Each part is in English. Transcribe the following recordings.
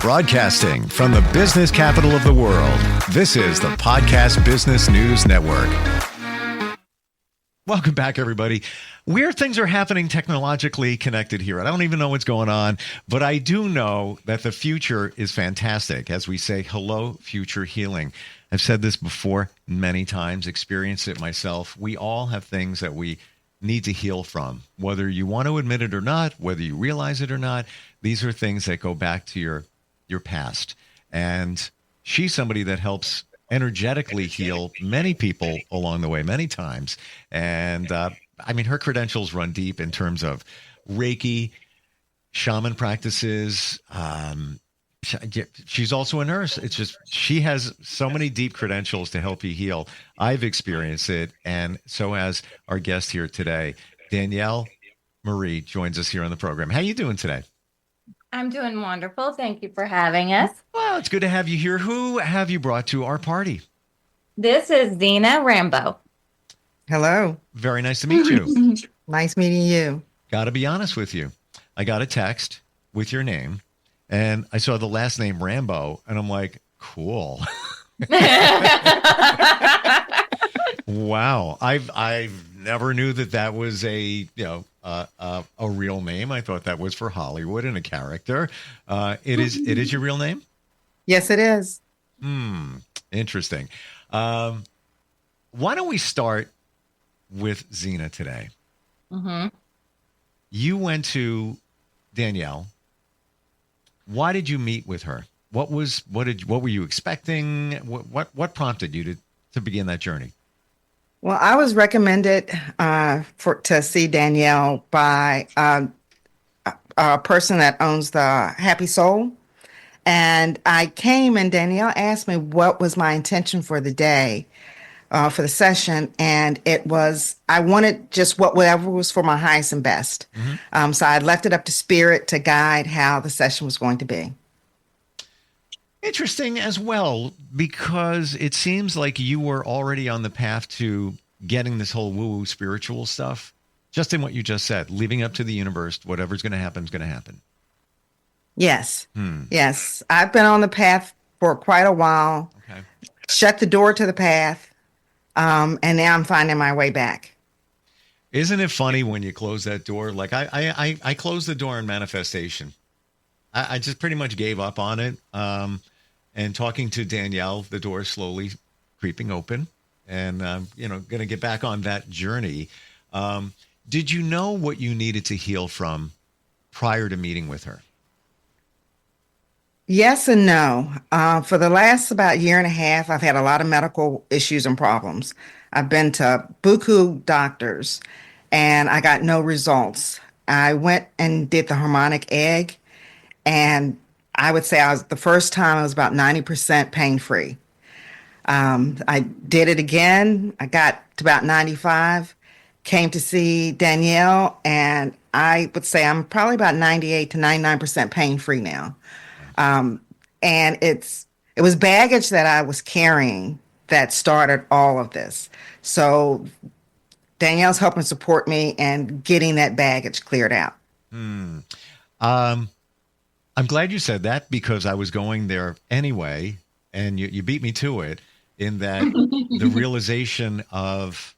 Broadcasting from the business capital of the world, this is the Podcast Business News Network. Welcome back, everybody. Weird things are happening technologically connected here. I don't even know what's going on, but I do know that the future is fantastic. As we say, hello, future healing. I've said this before many times, experienced it myself. We all have things that we need to heal from, whether you want to admit it or not, whether you realize it or not. These are things that go back to your past. And she's somebody that helps energetically heal many people along the way, many times. And I mean, her credentials run deep in terms of Reiki, shaman practices. She's also a nurse. It's just, she has so many deep credentials to help you heal. I've experienced it. And so has our guest here today. Danielle Marie joins us here on the program. How you doing today? I'm doing wonderful. Thank you for having us. Well, it's good to have you here. Who have you brought to our party? This is Zena Rambo. Hello. Very nice to meet you. Nice meeting you. Got to be honest with you. I got a text with your name, and I saw the last name Rambo, and I'm like, cool. Wow. I've never knew that was a real name. I thought that was for Hollywood and a character. It is your real name? Yes, it is. Interesting. Why don't we start with Zena today? Mm-hmm. You went to Danielle. Why did you meet with her? What were you expecting? What prompted you to begin that journey? Well, I was recommended to see Danielle by a person that owns the Happy Soul. And I came and Danielle asked me what was my intention for the day, for the session. And it was, I wanted just whatever was for my highest and best. Mm-hmm. So I left it up to spirit to guide how the session was going to be. Interesting as well, because it seems like you were already on the path to getting this whole woo-woo spiritual stuff, just in what you just said, leaving up to the universe. Whatever's going to happen is going to happen. Yes. Yes. I've been on the path for quite a while. Okay. Shut the door to the path. And now I'm finding my way back. Isn't it funny when you close that door? Like I closed the door in manifestation. I just pretty much gave up on it. And talking to Danielle, the door is slowly creeping open, and going to get back on that journey. Did you know what you needed to heal from prior to meeting with her? Yes and no. For the last about year and a half, I've had a lot of medical issues and problems. I've been to buku doctors, and I got no results. I went and did the harmonic egg, and I would say the first time I was about 90% pain-free. I did it again. I got to about 95, came to see Danielle, and I would say I'm probably about 98 to 99% pain-free now. And it was baggage that I was carrying that started all of this. So Danielle's helping support me and getting that baggage cleared out. I'm glad you said that, because I was going there anyway, and you beat me to it, in that the realization of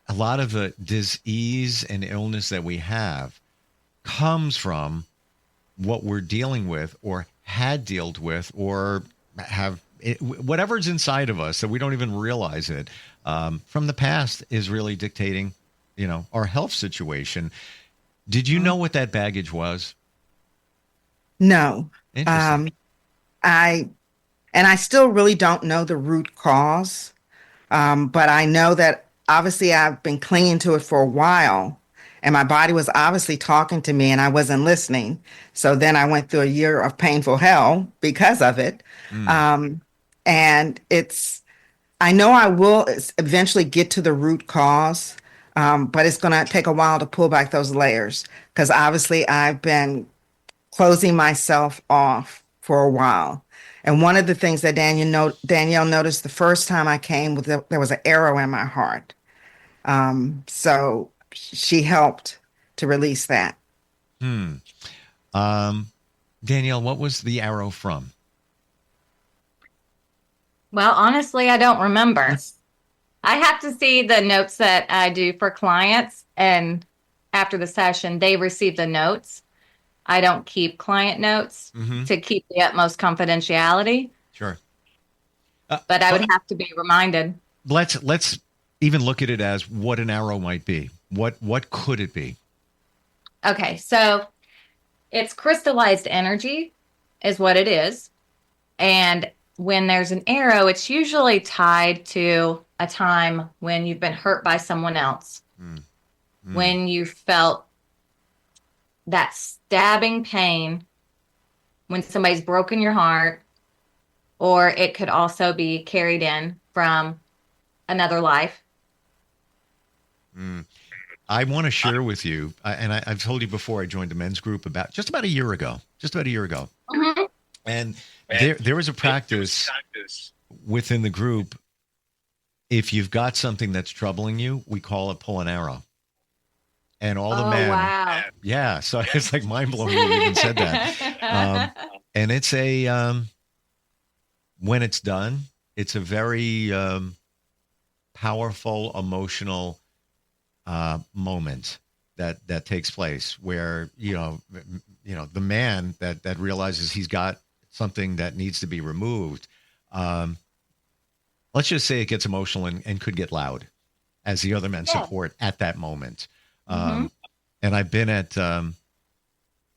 a lot of the disease and illness that we have comes from what we're dealing with, or had dealt with, or have whatever's inside of us that we don't even realize it from the past is really dictating, our health situation. Did you know what that baggage was? No. I still really don't know the root cause. But I know that obviously I've been clinging to it for a while, and my body was obviously talking to me and I wasn't listening. So then I went through a year of painful hell because of it. And I know I will eventually get to the root cause, but it's going to take a while to pull back those layers, because obviously I've been closing myself off for a while. And one of the things that Danielle noticed the first time I came, there was an arrow in my heart. So she helped to release that. Danielle, what was the arrow from? Well, honestly, I don't remember. I have to see the notes that I do for clients, and after the session, they receive the notes. I don't keep client notes to keep the utmost confidentiality. Sure. But I would have to be reminded. Let's even look at it as what an arrow might be. What could it be? Okay, so it's crystallized energy is what it is. And when there's an arrow, it's usually tied to a time when you've been hurt by someone else, when you felt that stabbing pain, when somebody's broken your heart, or it could also be carried in from another life. I want to share with you, and I've told you before, I joined a men's group about a year ago. Mm-hmm. And there was a practice within the group. If you've got something that's troubling you, we call it pull an arrow. And all the men, wow. yeah. So it's like mind blowing you even said that. And it's when it's done, it's a very powerful, emotional moment that takes place where the man that realizes he's got something that needs to be removed. Let's just say it gets emotional and could get loud as the other men support at that moment. And I've been at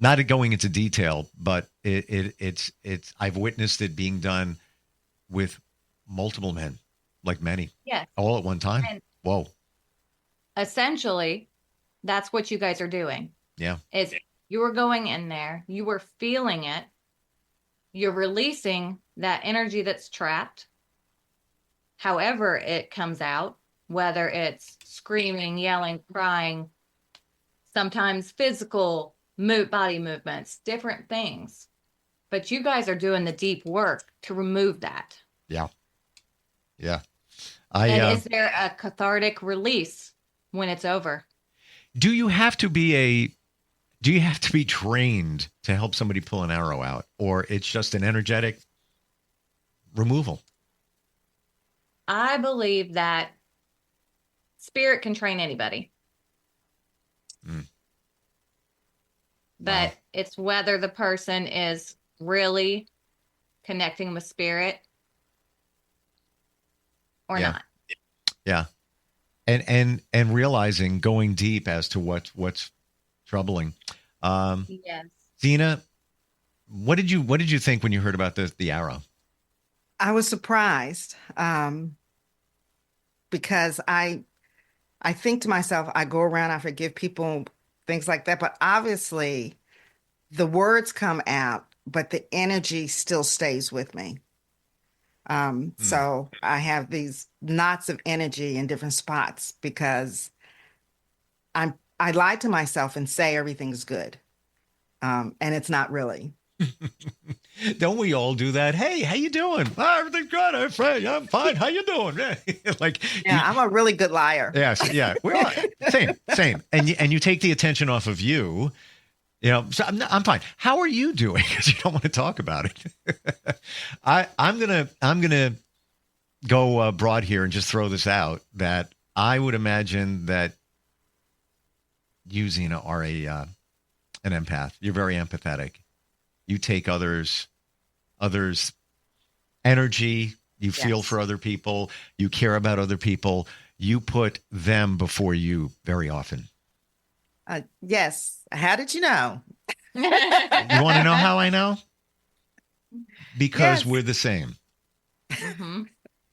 not going into detail, but it's I've witnessed it being done with multiple men, like many, all at one time. And whoa! Essentially, that's what you guys are doing. Yeah, is you were going in there, you were feeling it, you're releasing that energy that's trapped. However, it comes out, whether it's screaming, yelling, crying, sometimes physical body movements, different things. But you guys are doing the deep work to remove that. Yeah. And is there a cathartic release when it's over? Do you have to be trained to help somebody pull an arrow out, or it's just an energetic removal? I believe that spirit can train anybody. But it's whether the person is really connecting with spirit or not. Yeah. And realizing, going deep as to what's troubling. Yes. Zena, what did you think when you heard about the arrow? I was surprised because I think to myself, I go around, I forgive people, things like that. But obviously, the words come out, but the energy still stays with me. So I have these knots of energy in different spots because I lie to myself and say everything's good, and it's not really. Don't we all do that? Hey, how you doing? Oh, everything's good. I'm fine. How you doing? I'm a really good liar. Yes, yeah. We are. Same. And you take the attention off of you. So I'm fine. How are you doing? Because you don't want to talk about it. I'm gonna go broad here and just throw this out that I would imagine that you, Zena, are an empath. You're very empathetic. You take others' energy. You feel for other people. You care about other people. You put them before you very often. Yes. How did you know? You want to know how I know? Because we're the same. Mm-hmm.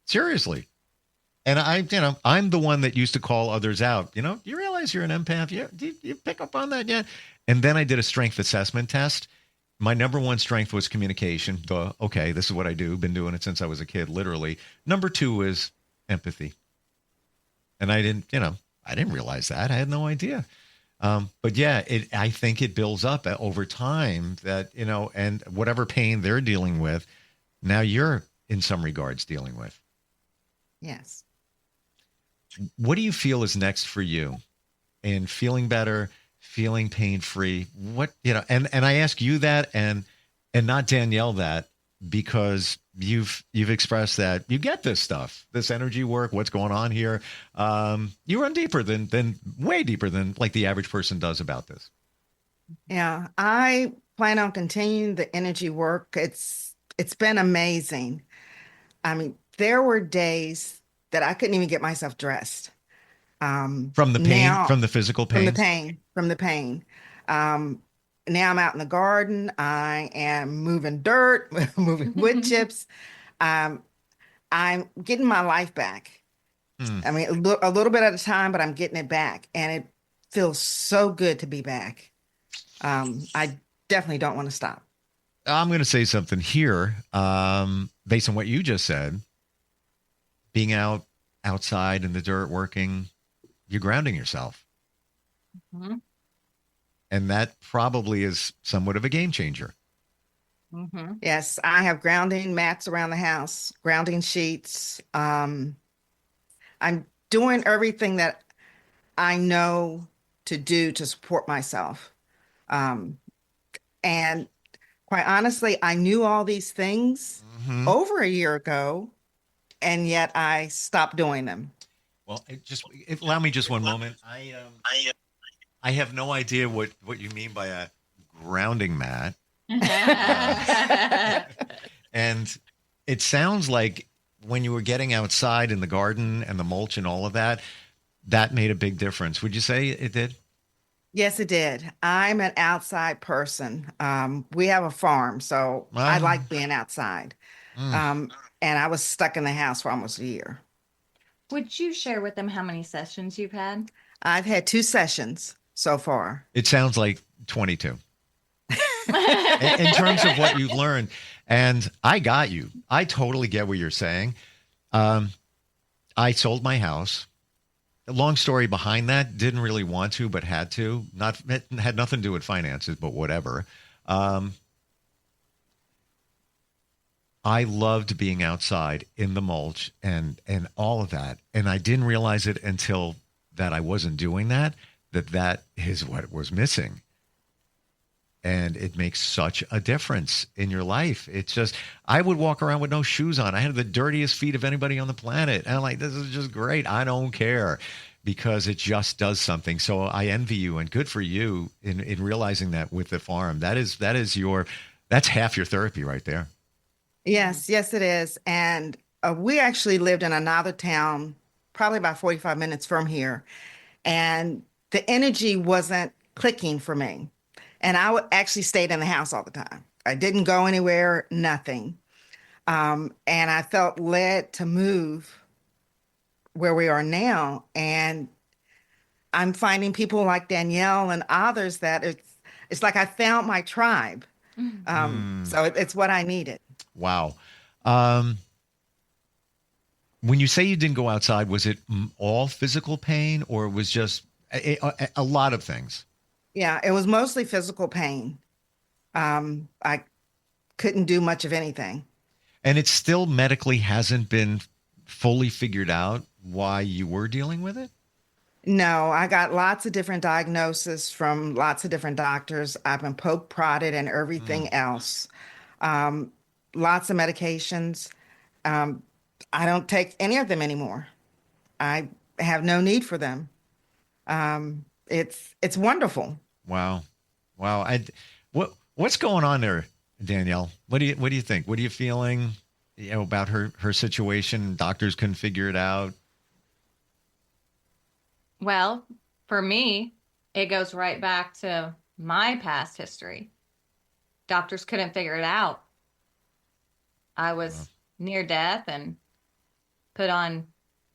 Seriously. And I'm the one that used to call others out. You realize you're an empath? You pick up on that yet? And then I did a strength assessment test. My number one strength was communication. Okay, this is what I do. Been doing it since I was a kid, literally. Number two is empathy. And I didn't realize that. I had no idea. But yeah, I think it builds up over time that, and whatever pain they're dealing with, now you're in some regards dealing with. Yes. What do you feel is next for you in feeling better, feeling pain-free? And I ask you that, and and not Danielle that, because you've expressed that you get this stuff, this energy work, what's going on here. You run deeper than way deeper than like the average person does about this. Yeah, I plan on continuing the energy work. It's been amazing. I mean, there were days that I couldn't even get myself dressed. From the pain, Now, from the physical pain. from the pain. Now I'm out in the garden. I am moving dirt, moving wood chips. Um, I'm getting my life back. I mean, a little bit at a time, but I'm getting it back. And it feels so good to be back. I definitely don't want to stop. I'm going to say something here, based on what you just said. Being outside in the dirt working, you're grounding yourself. Mm-hmm. And that probably is somewhat of a game changer. Mm-hmm. Yes, I have grounding mats around the house, grounding sheets. I'm doing everything that I know to do to support myself. And quite honestly, I knew all these things over a year ago, and yet I stopped doing them. Well, allow me just one moment. I have no idea what you mean by a grounding mat. And it sounds like when you were getting outside in the garden and the mulch and all of that, that made a big difference. Would you say it did? Yes, it did. I'm an outside person. We have a farm, so I like being outside. And I was stuck in the house for almost a year. Would you share with them how many sessions you've had? I've had 2 sessions so far. It sounds like 22 in terms of what you've learned. And I got you. I totally get what you're saying. I sold my house. The long story behind that, didn't really want to, but had to. Had nothing to do with finances, but whatever. I loved being outside in the mulch and all of that. And I didn't realize it until that I wasn't doing that is what was missing. And it makes such a difference in your life. It's just, I would walk around with no shoes on. I had the dirtiest feet of anybody on the planet. And I'm like, this is just great. I don't care, because it just does something. So I envy you, and good for you in realizing that with the farm. That's half your therapy right there. Yes, it is. And we actually lived in another town, probably about 45 minutes from here. And the energy wasn't clicking for me. And I actually stayed in the house all the time. I didn't go anywhere, nothing. And I felt led to move where we are now. And I'm finding people like Danielle and others that it's like I found my tribe. So it's what I needed. Wow. When you say you didn't go outside, was it all physical pain, or was just a lot of things? Yeah, it was mostly physical pain. I couldn't do much of anything. And it still medically hasn't been fully figured out why you were dealing with it? No, I got lots of different diagnoses from lots of different doctors. I've been poked, prodded, and everything else. Lots of medications. I don't take any of them anymore. I have no need for them. It's wonderful. Wow. What's going on there, Danielle? What do you think? What are you feeling, about her situation? Doctors couldn't figure it out. Well, for me, it goes right back to my past history. Doctors couldn't figure it out. I was near death and put on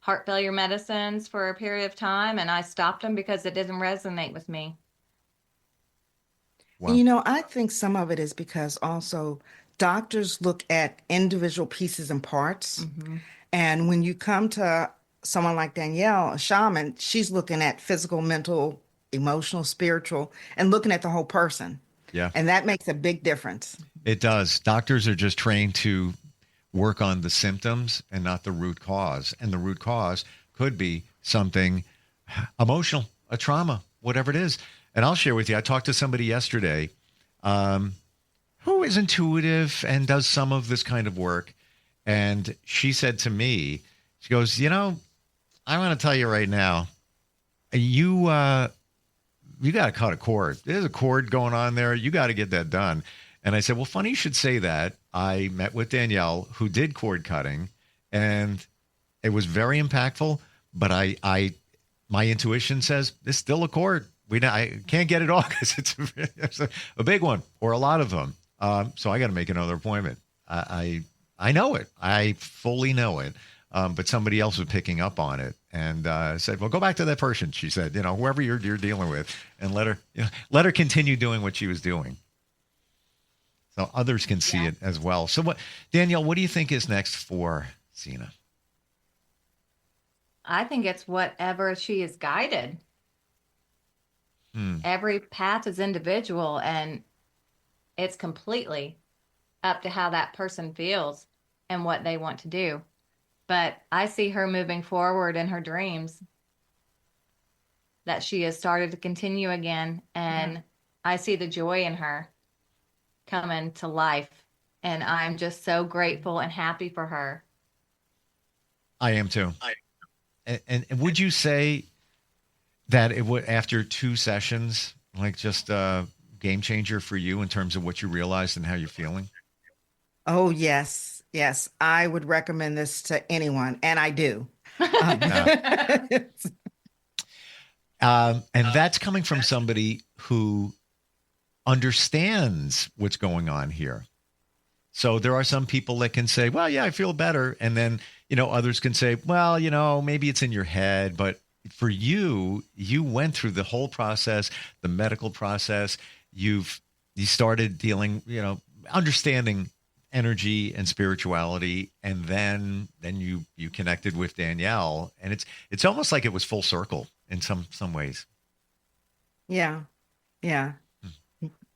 heart failure medicines for a period of time, and I stopped them because it didn't resonate with me. Wow. I think some of it is because also doctors look at individual pieces and parts. And when you come to someone like Danielle, a shaman, she's looking at physical, mental, emotional, spiritual, and looking at the whole person. Yeah. And that makes a big difference. It does. Doctors are just trained to work on the symptoms and not the root cause. And the root cause could be something emotional, a trauma, whatever it is. And I'll share with you, I talked to somebody yesterday who is intuitive and does some of this kind of work. And she said to me, she goes, I want to tell you right now, you got to cut a cord. There's a cord going on there. You got to get that done. And I said, well, funny you should say that. I met with Danielle, who did cord cutting, and it was very impactful. But my intuition says it's still a cord. I can't get it all because it's a big one or a lot of them. So I got to make another appointment. I know it. I fully know it. But somebody else was picking up on it and said, well, go back to that person. She said, whoever you're dealing with, and let her continue doing what she was doing. So others can see it as well. So Danielle, what do you think is next for Sina? I think it's whatever she is guided. Every path is individual, and it's completely up to how that person feels and what they want to do. But I see her moving forward in her dreams, that she has started to continue again. And I see the joy in her coming to life. And I'm just so grateful and happy for her. I am too. And would you say that it would, after 2 sessions, like just a game changer for you in terms of what you realized and how you're feeling? Oh, yes. Yes. I would recommend this to anyone. And I do. And that's coming from somebody who understands what's going on here. So there are some people that can say, well, yeah, I feel better. And then, others can say, well, maybe it's in your head. But for you went through the whole process, the medical process. You started dealing, understanding energy and spirituality. And then you connected with Danielle, and it's almost like it was full circle in some ways. Yeah. Yeah.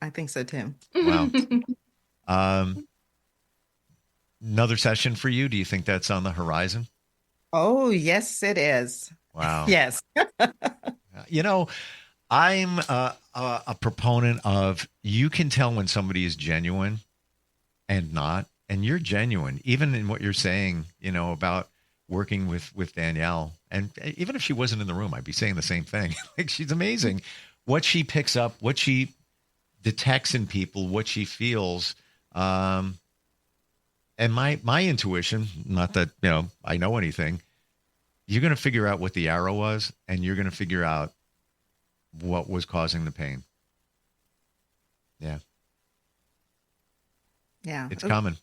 I think so too. Wow. Another session for you. Do you think that's on the horizon? Oh, yes, it is. Wow. Yes. I'm a proponent of, you can tell when somebody is genuine and not, and you're genuine, even in what you're saying, about working with Danielle. And even if she wasn't in the room, I'd be saying the same thing. Like, she's amazing. What she picks up, what she detects in people, what she feels. And my intuition, not that, I know anything, you're going to figure out what the arrow was, and you're going to figure out what was causing the pain. Yeah. Yeah. It's coming.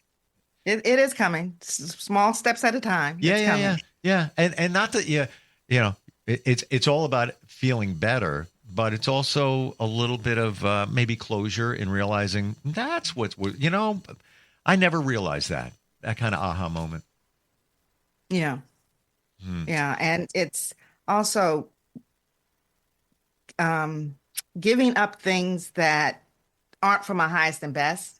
It is coming. Small steps at a time. Yeah. And not that, it's all about feeling better, but it's also a little bit of maybe closure in realizing that's I never realized that kind of aha moment. Yeah. Yeah. And it's also giving up things that aren't for my highest and best.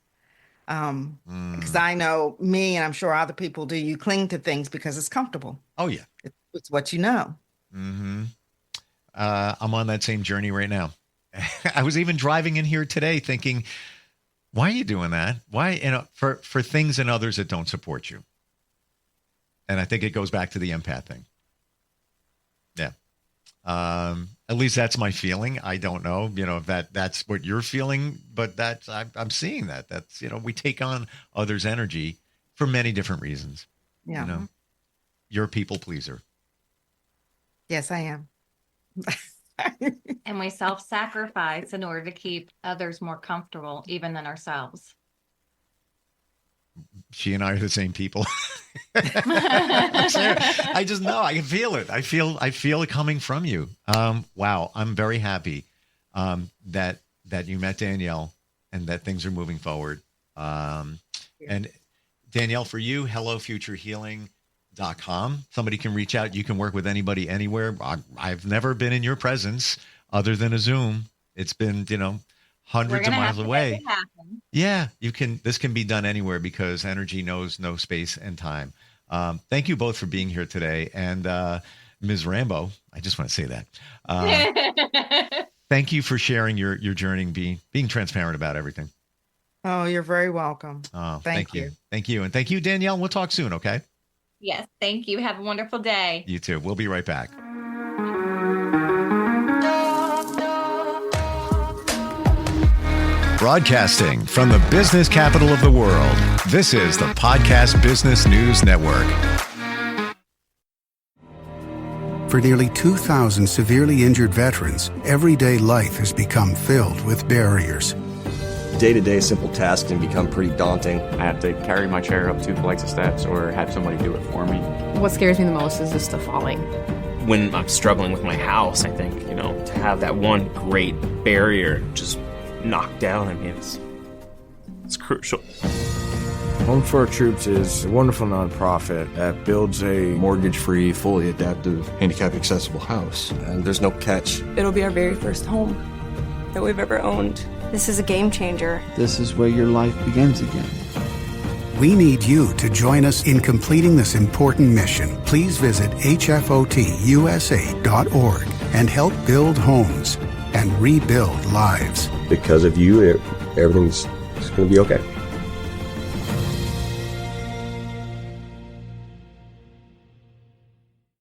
Because I know me, and I'm sure other people do, you cling to things because it's comfortable. Oh, yeah. It's what you know. Mm-hmm. I'm on that same journey right now. I was even driving in here today thinking, why are you doing that? Why, for things and others that don't support you? And I think it goes back to the empath thing. Yeah. At least that's my feeling. I don't know, if that's what you're feeling, but I'm seeing that. That's, we take on others' energy for many different reasons. Yeah. You're a people pleaser. Yes, I am. And we self-sacrifice in order to keep others more comfortable, even than ourselves. She and I are the same people. I just know. I can feel it. I feel it coming from you. Wow. I'm very happy that you met Danielle and that things are moving forward. And Danielle, for you, hellofuturehealing.com. Somebody can reach out. You can work with anybody anywhere. I've never been in your presence other than a Zoom. It's been, hundreds of miles away. Yeah, this can be done anywhere because energy knows no space and time. Thank you both for being here today. And Ms. Rambo, I just want to say that. Thank you for sharing your journey, being transparent about everything. Oh, you're very welcome. Oh, Thank you. Thank you. And thank you, Danielle. We'll talk soon, okay? Yes, thank you. Have a wonderful day. You too. We'll be right back. Broadcasting from the business capital of the world, this is the Podcast Business News Network. For nearly 2,000 severely injured veterans, everyday life has become filled with barriers. Day-to-day simple tasks can become pretty daunting. I have to carry my chair up 2 flights of steps or have somebody do it for me. What scares me the most is just the falling. When I'm struggling with my house, I think, to have that one great barrier just knocked down, it's crucial. Home for Our Troops is a wonderful nonprofit that builds a Mortgage-free, fully adaptive, handicap-accessible house. And there's no catch. It'll be our very first home that we've ever owned. This is a game changer. This is where your life begins again. We need you to join us in completing this important mission. Please visit hfotusa.org and help build homes and rebuild lives. Because of you, everything's going to be okay.